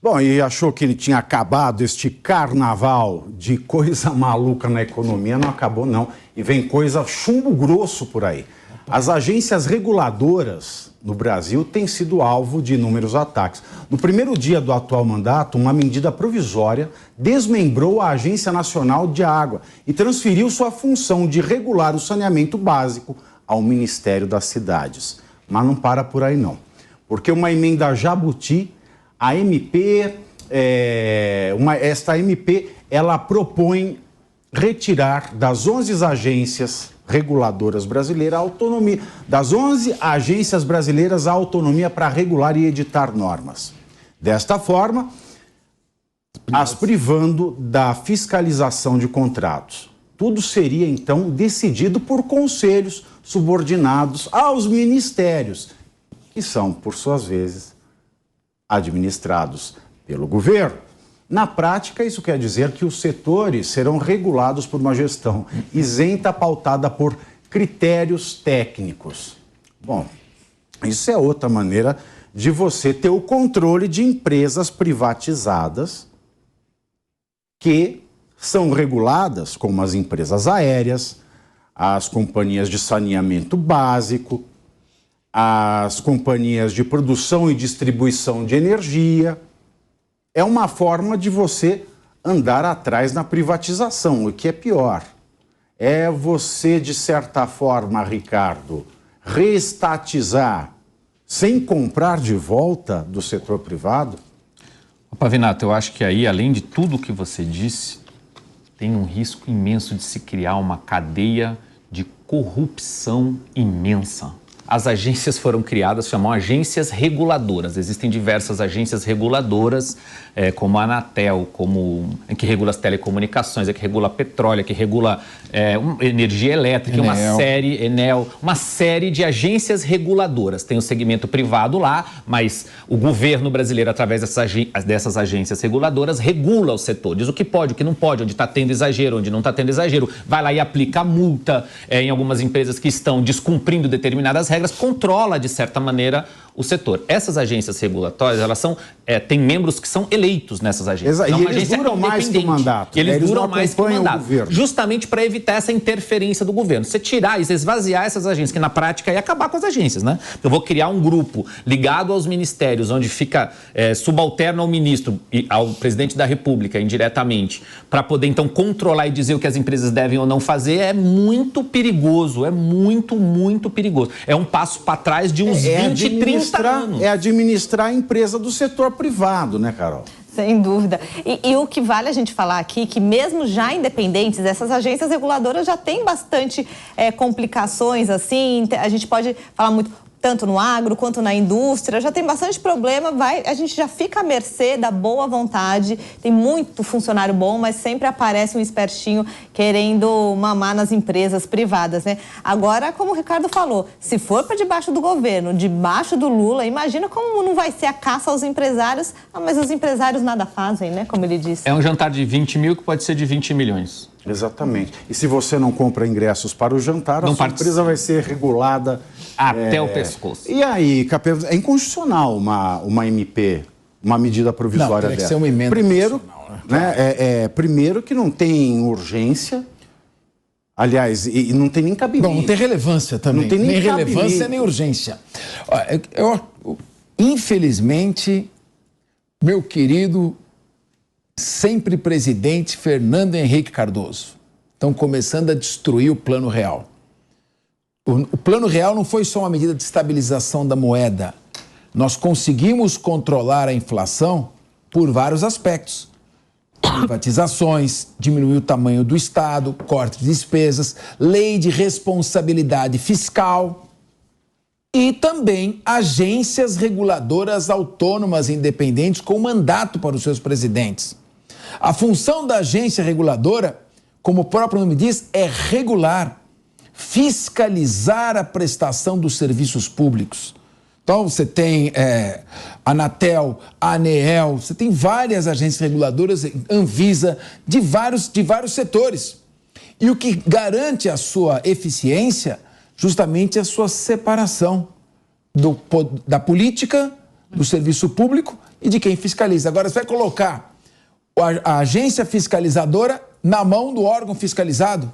Bom, e achou que ele tinha acabado este carnaval de coisa maluca na economia? Não acabou, não. E vem coisa chumbo grosso por aí. As agências reguladoras no Brasil têm sido alvo de inúmeros ataques. No primeiro dia do atual mandato, uma medida provisória desmembrou a Agência Nacional de Água e transferiu sua função de regular o saneamento básico ao Ministério das Cidades. Mas não para por aí, não. Porque uma emenda jabuti, a MP, esta MP, ela propõe retirar das 11 agências reguladoras brasileiras a autonomia, das 11 agências brasileiras a autonomia para regular e editar normas. Desta forma, as privando da fiscalização de contratos. Tudo seria, então, decidido por conselhos subordinados aos ministérios, que são, por suas vezes, administrados pelo governo. Na prática, isso quer dizer que os setores serão regulados por uma gestão isenta, pautada por critérios técnicos. Bom, isso é outra maneira de você ter o controle de empresas privatizadas que são reguladas, como as empresas aéreas, as companhias de saneamento básico, as companhias de produção e distribuição de energia. É uma forma de você andar atrás na privatização, o que é pior. É você, de certa forma, Ricardo, reestatizar sem comprar de volta do setor privado? Pavinato, eu acho que aí, além de tudo que você disse, tem um risco imenso de se criar uma cadeia de corrupção imensa. As agências foram criadas, chamam agências reguladoras. Existem diversas agências reguladoras, como a Anatel, que regula as telecomunicações, que regula petróleo, que regula energia elétrica, Enel, uma série de agências reguladoras. Tem o segmento privado lá, mas o governo brasileiro, através dessas agências reguladoras, regula o setor. Diz o que pode, o que não pode, onde está tendo exagero, onde não está tendo exagero. Vai lá e aplica multa em algumas empresas que estão descumprindo determinadas regras, controla, de certa maneira, o setor. Essas agências regulatórias, elas têm membros que são eleitos nessas agências. E eles duram mais que o mandato. Eles duram mais que o mandato. Justamente para evitar essa interferência do governo. Você tirar e esvaziar essas agências, que na prática é acabar com as agências, né? Eu vou criar um grupo ligado aos ministérios, onde fica subalterno ao ministro e ao presidente da República, indiretamente, para poder, então, controlar e dizer o que as empresas devem ou não fazer. É muito perigoso, é muito, muito perigoso. É um passo para trás de uns 20, 30 anos. É administrar a empresa do setor privado, né, Carol? Sem dúvida. E o que vale a gente falar aqui, que mesmo já independentes, essas agências reguladoras já têm bastante complicações, assim, a gente pode falar muito, tanto no agro quanto na indústria, já tem bastante problema, a gente já fica à mercê da boa vontade, tem muito funcionário bom, mas sempre aparece um espertinho querendo mamar nas empresas privadas, né? Agora, como o Ricardo falou, se for para debaixo do governo, debaixo do Lula, imagina como não vai ser a caça aos empresários, mas os empresários nada fazem, né? Como ele disse. É um jantar de 20 mil que pode ser de 20 milhões. Exatamente. E se você não compra ingressos para o jantar, a sua empresa vai ser regulada até o pescoço. E aí, Capelo, é inconstitucional uma MP, uma medida provisória dessa. Ser uma emenda primeiro, né, primeiro que não tem urgência, aliás, e não tem nem cabimento. Não tem relevância também. Não tem nem relevância nem urgência. Infelizmente, meu querido sempre presidente Fernando Henrique Cardoso, estão começando a destruir o Plano Real. O Plano Real não foi só uma medida de estabilização da moeda. Nós conseguimos controlar a inflação por vários aspectos. Privatizações, diminuir o tamanho do Estado, corte de despesas, lei de responsabilidade fiscal e também agências reguladoras autônomas e independentes com mandato para os seus presidentes. A função da agência reguladora, como o próprio nome diz, é regular, fiscalizar a prestação dos serviços públicos. Então, você tem a Anatel, a ANEEL, você tem várias agências reguladoras, Anvisa, de vários setores. E o que garante a sua eficiência, justamente a sua separação da política, do serviço público e de quem fiscaliza. Agora, você vai colocar a agência fiscalizadora na mão do órgão fiscalizado?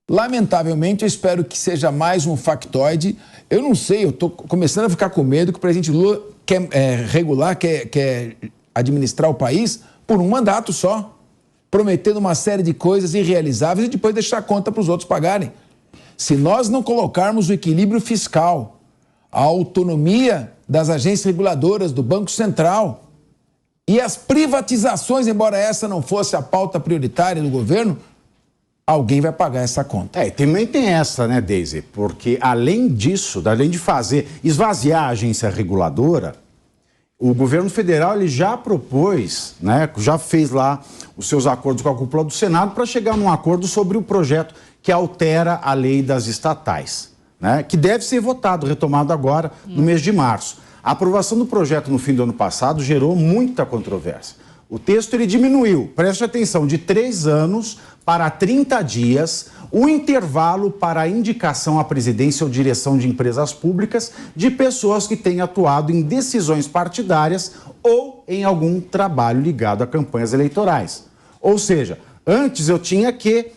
Lamentavelmente, eu espero que seja mais um factoide. Eu não sei, eu estou começando a ficar com medo que o presidente Lula quer regular, quer administrar o país por um mandato só, prometendo uma série de coisas irrealizáveis e depois deixar a conta para os outros pagarem. Se nós não colocarmos o equilíbrio fiscal, a autonomia das agências reguladoras, do Banco Central e as privatizações, embora essa não fosse a pauta prioritária do governo, alguém vai pagar essa conta. E também tem essa, né, Deise? Porque além disso, além de esvaziar a agência reguladora, o governo federal ele já propôs, né, já fez lá os seus acordos com a cúpula do Senado para chegar num acordo sobre o projeto que altera a lei das estatais, né, que deve ser votado, retomado agora no mês de março. A aprovação do projeto no fim do ano passado gerou muita controvérsia. O texto ele diminuiu, preste atenção, de 3 anos para 30 dias, o intervalo para a indicação à presidência ou direção de empresas públicas de pessoas que têm atuado em decisões partidárias ou em algum trabalho ligado a campanhas eleitorais. Ou seja, antes eu tinha que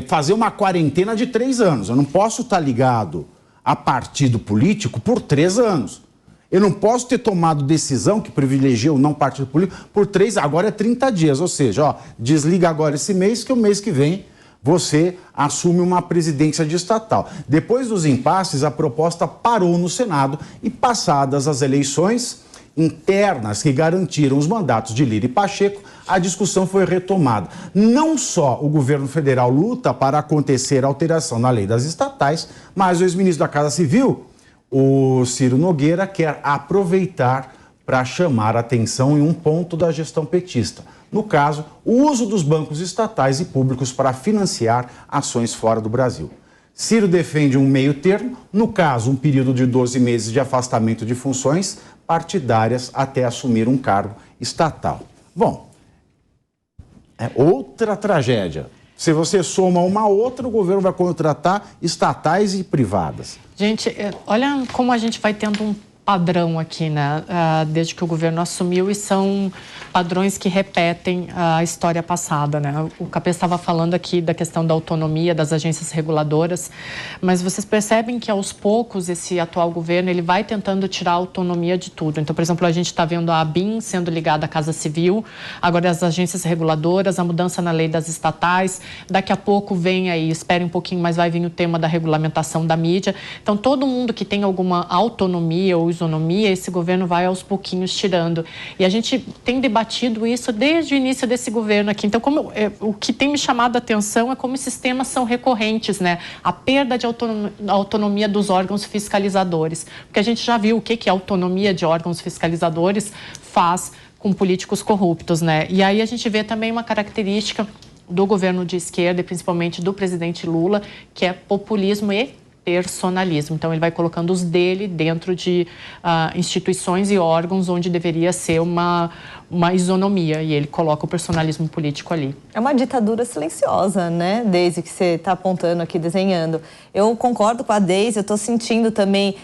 fazer uma quarentena de 3 anos. Eu não posso estar ligado a partido político por 3 anos. Eu não posso ter tomado decisão que privilegia o não partido político por 3, agora é 30 dias. Ou seja, ó, desliga agora esse mês que o mês que vem você assume uma presidência de estatal. Depois dos impasses, a proposta parou no Senado e passadas as eleições internas que garantiram os mandatos de Lira e Pacheco, a discussão foi retomada. Não só o governo federal luta para acontecer a alteração na lei das estatais, mas o ex-ministro da Casa Civil, o Ciro Nogueira, quer aproveitar para chamar a atenção em um ponto da gestão petista. No caso, o uso dos bancos estatais e públicos para financiar ações fora do Brasil. Ciro defende um meio termo, no caso, um período de 12 meses de afastamento de funções partidárias até assumir um cargo estatal. Bom, é outra tragédia. Se você soma uma outra, o governo vai contratar estatais e privadas. Gente, olha como a gente vai tendo um padrão aqui, né? Desde que o governo assumiu, e são padrões que repetem a história passada, né? O Capês estava falando aqui da questão da autonomia das agências reguladoras, mas vocês percebem que aos poucos esse atual governo ele vai tentando tirar a autonomia de tudo. Então, por exemplo, a gente está vendo a ABIN sendo ligada à Casa Civil, agora as agências reguladoras, a mudança na lei das estatais, daqui a pouco vem aí, espere um pouquinho, mas vai vir o tema da regulamentação da mídia. Então, todo mundo que tem alguma autonomia ou isonomia, esse governo vai aos pouquinhos tirando. E a gente tem debatido isso desde o início desse governo aqui. Então, o que tem me chamado a atenção é como esses temas são recorrentes, né? A perda de autonomia dos órgãos fiscalizadores. Porque a gente já viu o que a autonomia de órgãos fiscalizadores faz com políticos corruptos, né? E aí a gente vê também uma característica do governo de esquerda, e principalmente do presidente Lula, que é populismo e personalismo. Então, ele vai colocando os dele dentro de instituições e órgãos onde deveria ser uma isonomia, e ele coloca o personalismo político ali. É uma ditadura silenciosa, né, Deise, que você está apontando aqui, desenhando. Eu concordo com a Deise, eu estou sentindo também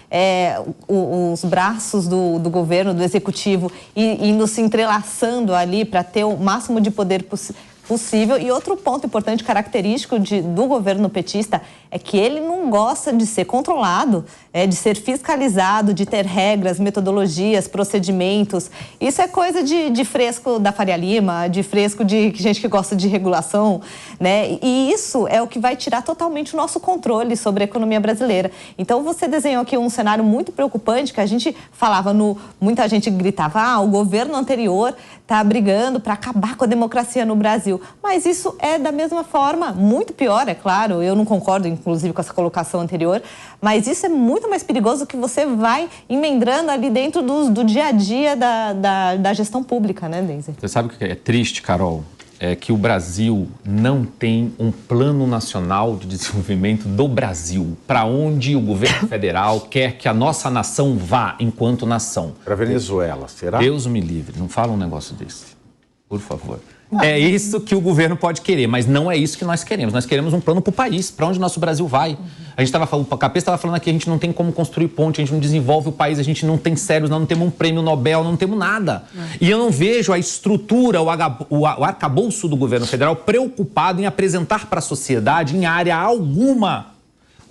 os braços do governo, do executivo, indo se entrelaçando ali para ter o máximo de poder possível. E outro ponto importante, característico do governo petista, é que ele não gosta de ser controlado, de ser fiscalizado, de ter regras, metodologias, procedimentos. Isso é coisa de fresco da Faria Lima, de fresco de gente que gosta de regulação, né? E isso é o que vai tirar totalmente o nosso controle sobre a economia brasileira. Então, você desenhou aqui um cenário muito preocupante, que a gente falava, muita gente gritava, o governo anterior está brigando para acabar com a democracia no Brasil. Mas isso é da mesma forma, muito pior, é claro, eu não concordo, inclusive, com essa colocação anterior, mas isso é muito mais perigoso, que você vai emendrando ali dentro do dia a dia da gestão pública, né, Deise? Você sabe o que é triste, Carol? É que o Brasil não tem um plano nacional de desenvolvimento do Brasil, para onde o governo federal quer que a nossa nação vá enquanto nação. Para Venezuela, será? Deus me livre, não fala um negócio desse, por favor. É isso que o governo pode querer, mas não é isso que nós queremos. Nós queremos um plano para o país, para onde nosso Brasil vai. A gente estava falando, o Capês estava falando aqui, a gente não tem como construir ponte, a gente não desenvolve o país, a gente não tem cérebros, nós não temos um prêmio Nobel, não temos nada. E eu não vejo a estrutura, o arcabouço do governo federal preocupado em apresentar para a sociedade, em área alguma,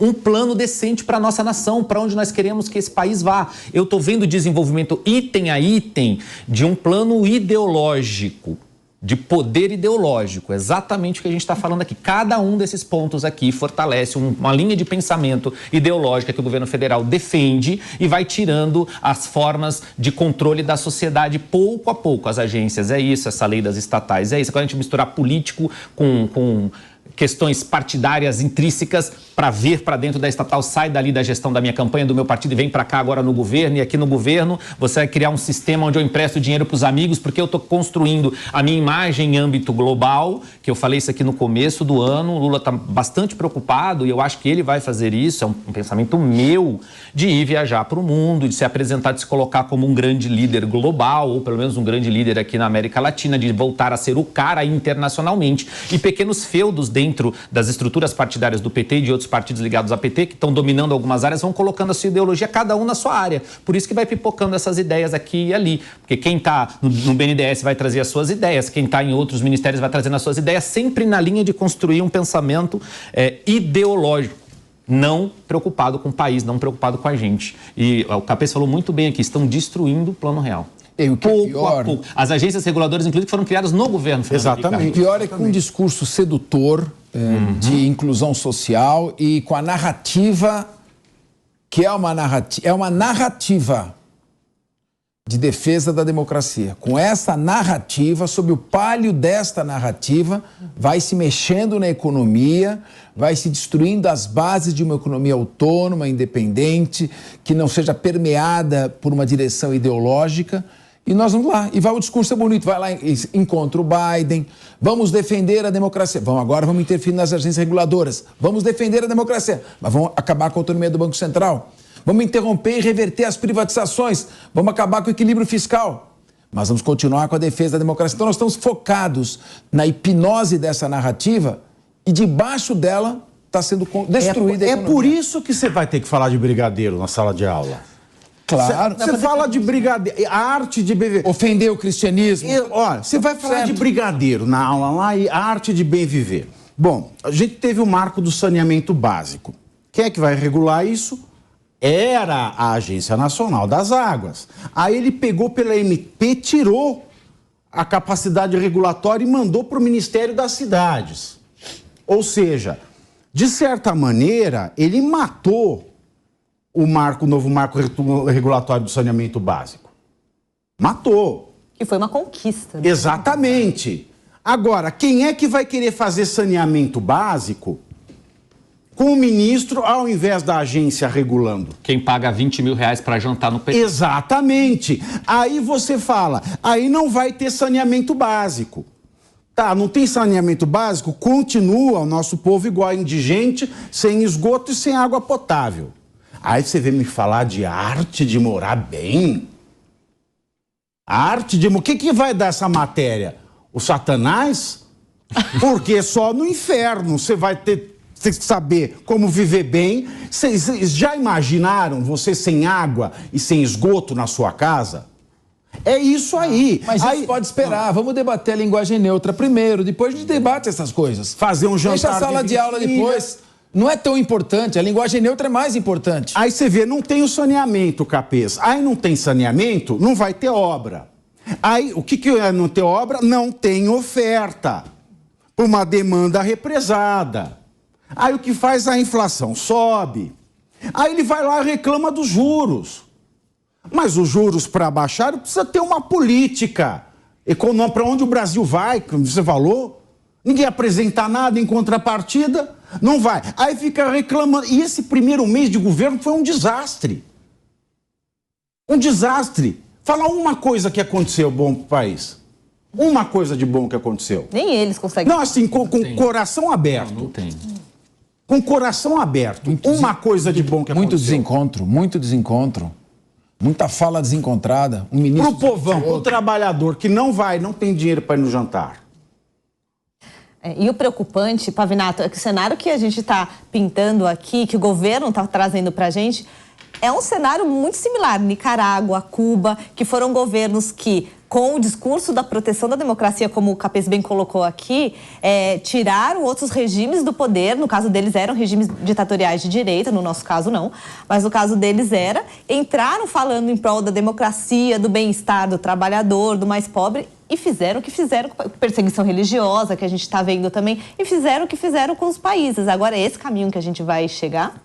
um plano decente para a nossa nação, para onde nós queremos que esse país vá. Eu estou vendo desenvolvimento item a item de um plano ideológico, de poder ideológico, exatamente o que a gente está falando aqui. Cada um desses pontos aqui fortalece uma linha de pensamento ideológica que o governo federal defende e vai tirando as formas de controle da sociedade pouco a pouco. As agências é isso, essa lei das estatais é isso. Quando a gente misturar político com questões partidárias intrínsecas para ver para dentro da estatal, sai dali da gestão da minha campanha, do meu partido e vem para cá agora no governo, e aqui no governo você vai criar um sistema onde eu empresto dinheiro para os amigos porque eu estou construindo a minha imagem em âmbito global, que eu falei isso aqui no começo do ano, o Lula está bastante preocupado e eu acho que ele vai fazer isso, é um pensamento meu, de ir viajar para o mundo, de se apresentar, de se colocar como um grande líder global, ou pelo menos um grande líder aqui na América Latina, de voltar a ser o cara internacionalmente, e pequenos feudos dentro das estruturas partidárias do PT e de outros partidos ligados ao PT, que estão dominando algumas áreas, vão colocando a sua ideologia, cada um na sua área. Por isso que vai pipocando essas ideias aqui e ali. Porque quem está no BNDES vai trazer as suas ideias, quem está em outros ministérios vai trazendo as suas ideias, sempre na linha de construir um pensamento ideológico. Não preocupado com o país, não preocupado com a gente. E o Capês falou muito bem aqui, estão destruindo o plano real. Pouco a pouco. As agências reguladoras, inclusive, foram criadas no governo. Exatamente. O pior é que com um discurso sedutor de inclusão social e com a narrativa, que é uma narrativa de defesa da democracia. Com essa narrativa, sob o palio desta narrativa, vai se mexendo na economia, vai se destruindo as bases de uma economia autônoma, independente, que não seja permeada por uma direção ideológica. E nós vamos lá, e vai o discurso é bonito, vai lá, encontra o Biden, vamos defender a democracia. Agora vamos interferir nas agências reguladoras, vamos defender a democracia, mas vamos acabar com a autonomia do Banco Central. Vamos interromper e reverter as privatizações, vamos acabar com o equilíbrio fiscal. Mas vamos continuar com a defesa da democracia. Então nós estamos focados na hipnose dessa narrativa e debaixo dela está sendo destruída a economia. É por isso que você vai ter que falar de brigadeiro na sala de aula. Claro. Você fala de brigadeiro, a arte de viver. Ofender o cristianismo. Olha, você vai falar de brigadeiro na aula lá e a arte de bem viver. Bom, a gente teve o marco do saneamento básico. Quem é que vai regular isso? Era a Agência Nacional das Águas. Aí ele pegou pela MP, tirou a capacidade regulatória e mandou para o Ministério das Cidades. Ou seja, de certa maneira, ele matou o novo marco regulatório do saneamento básico. Matou. Que foi uma conquista. Né? Exatamente. Agora, quem é que vai querer fazer saneamento básico com o ministro ao invés da agência regulando? Quem paga 20 mil reais para jantar no PT. Exatamente. Aí você fala, aí não vai ter saneamento básico. Tá, não tem saneamento básico, continua o nosso povo igual a indigente, sem esgoto e sem água potável. Aí você vem me falar de arte de morar bem? Arte de... O que vai dar essa matéria? O Satanás? Porque só no inferno você vai ter que saber como viver bem. Vocês já imaginaram você sem água e sem esgoto na sua casa? É isso aí. Mas isso pode esperar. Vamos debater a linguagem neutra primeiro, depois a gente debate essas coisas. Fazer um jantar. Deixa a sala de aula depois. Não é tão importante, a linguagem neutra é mais importante. Aí você vê, não tem o saneamento, Capês. Aí não tem saneamento, não vai ter obra. Aí, o que é não ter obra? Não tem oferta. Por uma demanda represada. Aí o que faz? A inflação sobe. Aí ele vai lá e reclama dos juros. Mas os juros, para baixar, precisa ter uma política econômica. Para onde o Brasil vai, como você falou? Ninguém apresentar nada em contrapartida, não vai. Aí fica reclamando. E esse primeiro mês de governo foi um desastre. Um desastre. Fala uma coisa que aconteceu bom para o país. Uma coisa de bom que aconteceu. Nem eles conseguem. Não, assim, com coração aberto. Não tem. Com coração aberto. Uma coisa de bom que aconteceu. Muito desencontro. Muita fala desencontrada. Um ministro pro povão, pro trabalhador que não tem dinheiro para ir no jantar. E o preocupante, Pavinato, é que o cenário que a gente está pintando aqui, que o governo está trazendo para a gente, é um cenário muito similar. Nicarágua, Cuba, que foram governos que, com o discurso da proteção da democracia, como o Capês bem colocou aqui, tiraram outros regimes do poder. No caso deles eram regimes ditatoriais de direita, no nosso caso não, mas no caso deles entraram falando em prol da democracia, do bem-estar do trabalhador, do mais pobre, e fizeram o que fizeram com a perseguição religiosa, que a gente está vendo também, e fizeram o que fizeram com os países. Agora, é esse caminho que a gente vai chegar?